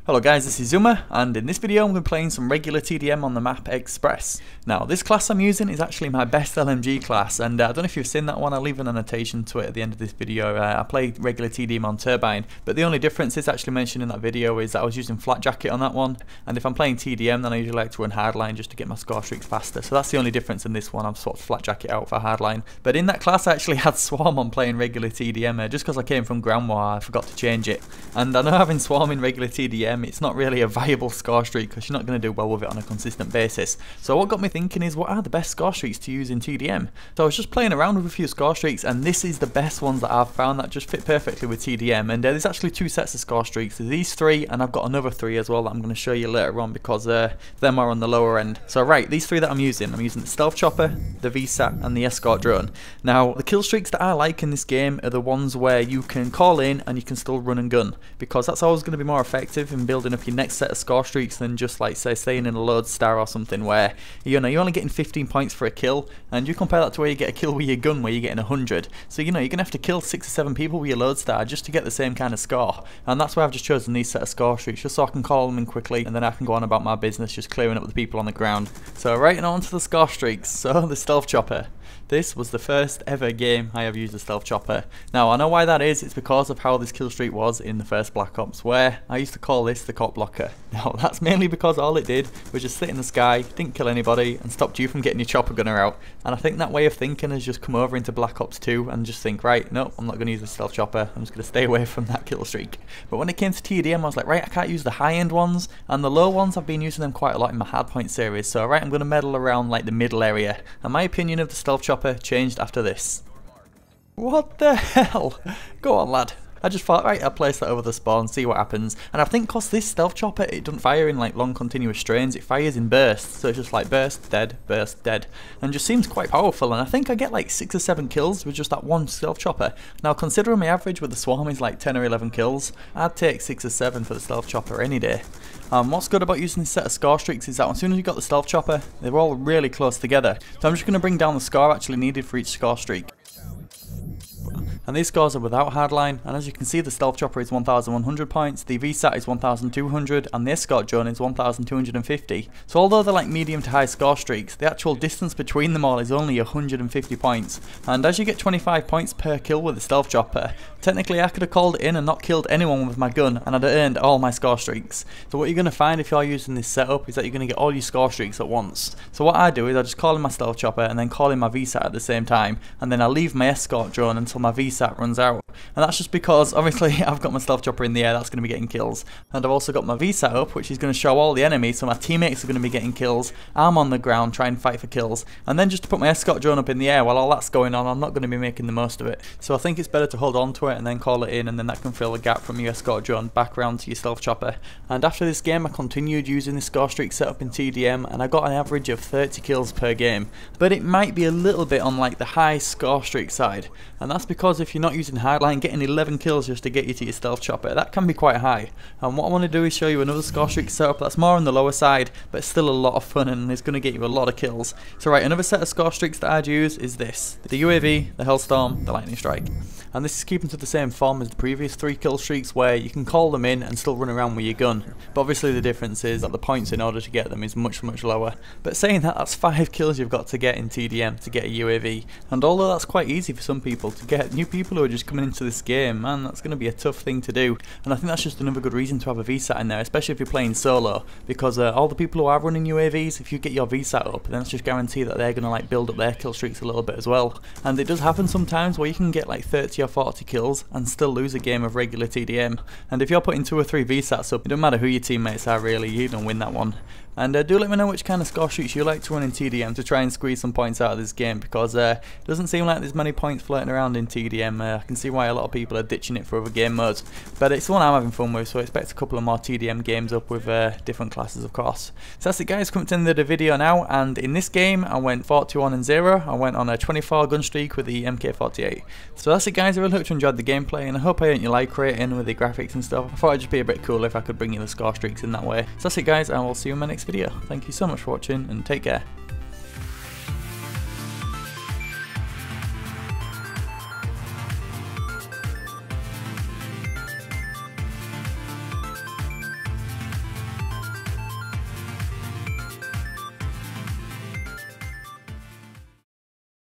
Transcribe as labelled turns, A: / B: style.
A: Hello guys, this is Zuma, and in this video I'm going to be playing some regular TDM on the map Express. Now this class I'm using is actually my best LMG class, and I don't know if you've seen that one. I'll leave an annotation to it at the end of this video. I play regular TDM on Turbine, but the only difference is actually mentioned in that video is that I was using Flat Jacket on that one, and if I'm playing TDM then I usually like to run Hardline just to get my Scorestreaks faster, so that's the only difference in this one. I've swapped Flat Jacket out for Hardline, but in that class I actually had Swarm on playing regular TDM, just because I came from Ground War I forgot to change it, and I know having Swarm in regular TDM, it's not really a viable score streak because you're not going to do well with it on a consistent basis. So what got me thinking is, what are the best score streaks to use in TDM? So I was just playing around with a few score streaks, and this is the best ones that I've found that just fit perfectly with TDM. And there's actually two sets of score streaks. There's these three, and I've got another three as well that I'm going to show you later on because them are on the lower end. So right, these three that I'm using the Stealth Chopper, the VSAT, and the Escort Drone. Now the kill streaks that I like in this game are the ones where you can call in and you can still run and gun, because that's always going to be more effective in building up your next set of score streaks than just like say staying in a lodestar or something where you're only getting 15 points for a kill, and you compare that to where you get a kill with your gun where you're getting 100. So you're gonna have to kill 6 or 7 people with your lodestar just to get the same kind of score, and that's why I've just chosen these set of score streaks just so I can call them in quickly and then I can go on about my business just clearing up the people on the ground. So right now onto the score streaks. So the Stealth Chopper. This was the first ever game I have used the Stealth Chopper. Now I know why that is. It's because of how this kill streak was in the first Black Ops, where I used to call this the cop blocker. Now that's mainly because all it did was just sit in the sky, didn't kill anybody, and stopped you from getting your chopper gunner out. And I think that way of thinking has just come over into Black Ops 2 and just think, right, no, I'm not going to use the Stealth Chopper, I'm just going to stay away from that kill streak. But when it came to TDM I was like, right, I can't use the high end ones, and the low ones I've been using them quite a lot in my hardpoint series, so right, I'm going to meddle around like the middle area. And my opinion of the Stealth Chopper changed after this. What the hell? Go on, lad. I just thought, right, I'll place that over the spawn, see what happens. And I think because this Stealth Chopper, it doesn't fire in like long continuous strains, it fires in bursts. So it's just like burst, dead, and just seems quite powerful. And I think I get like 6 or 7 kills with just that one Stealth Chopper. Now considering my average with the Swarm is like 10 or 11 kills, I'd take 6 or 7 for the Stealth Chopper any day. What's good about using this set of score streaks is that as soon as you got the Stealth Chopper, they're all really close together. So I'm just going to bring down the score actually needed for each score streak. And these scores are without Hardline, and as you can see the Stealth Chopper is 1100 points, the VSAT is 1200, and the Escort Drone is 1250. So although they're like medium to high score streaks, the actual distance between them all is only 150 points. And as you get 25 points per kill with the Stealth Chopper, technically I could have called it in and not killed anyone with my gun, and I'd have earned all my score streaks. So what you're going to find if you're using this setup is that you're going to get all your score streaks at once. So what I do is I just call in my Stealth Chopper and then call in my VSAT at the same time, and then I leave my Escort Drone until my VSAT runs out. And that's just because obviously I've got my Stealth Chopper in the air, that's going to be getting kills, and I've also got my VSAT up, which is going to show all the enemies, so my teammates are going to be getting kills, I'm on the ground trying to fight for kills, and then just to put my Escort Drone up in the air while all that's going on, I'm not going to be making the most of it. So I think it's better to hold on to it and then call it in, and then that can fill the gap from your Escort Drone back around to your Stealth Chopper. And after this game I continued using the score streak setup in TDM, and I got an average of 30 kills per game, but it might be a little bit on like the high score streak side, and that's because if you're not using Hardline, getting 11 kills just to get you to your Stealth Chopper, that can be quite high. And what I want to do is show you another score streak setup that's more on the lower side, but still a lot of fun and is going to get you a lot of kills. So right, another set of score streaks that I'd use is this: the UAV, the Hellstorm, the Lightning Strike. And this is keeping to the same form as the previous 3 kill streaks where you can call them in and still run around with your gun. But obviously the difference is that the points in order to get them is much lower. But saying that, that's 5 kills you've got to get in TDM to get a UAV. And although that's quite easy for some people, to get new people who are just coming into this game, man, that's going to be a tough thing to do. And I think that's just another good reason to have a VSAT in there, especially if you're playing solo, because all the people who are running UAVs, if you get your VSAT up, then it's just guarantee that they're going to like build up their kill streaks a little bit as well. And it does happen sometimes where you can get like 30 or 40 kills and still lose a game of regular TDM. And if you're putting 2 or 3 VSATs up, it don't matter who your teammates are really, you don't win that one. And do let me know which kind of score streaks you like to run in TDM to try and squeeze some points out of this game, because it doesn't seem like there's many points floating around in TDM. I can see why a lot of people are ditching it for other game modes, but it's the one I'm having fun with, so I expect a couple of more TDM games up with different classes of course. So that's it guys, coming to the end of the video now, and in this game I went 41-0, I went on a 24 gun streak with the MK48. So that's it guys, I really hope you enjoyed the gameplay, and I hope I earned your like rating with the graphics and stuff. I thought it'd just be a bit cool if I could bring you the score streaks in that way. So that's it guys, and we'll see you in my next video. Thank you so much for watching, and take care.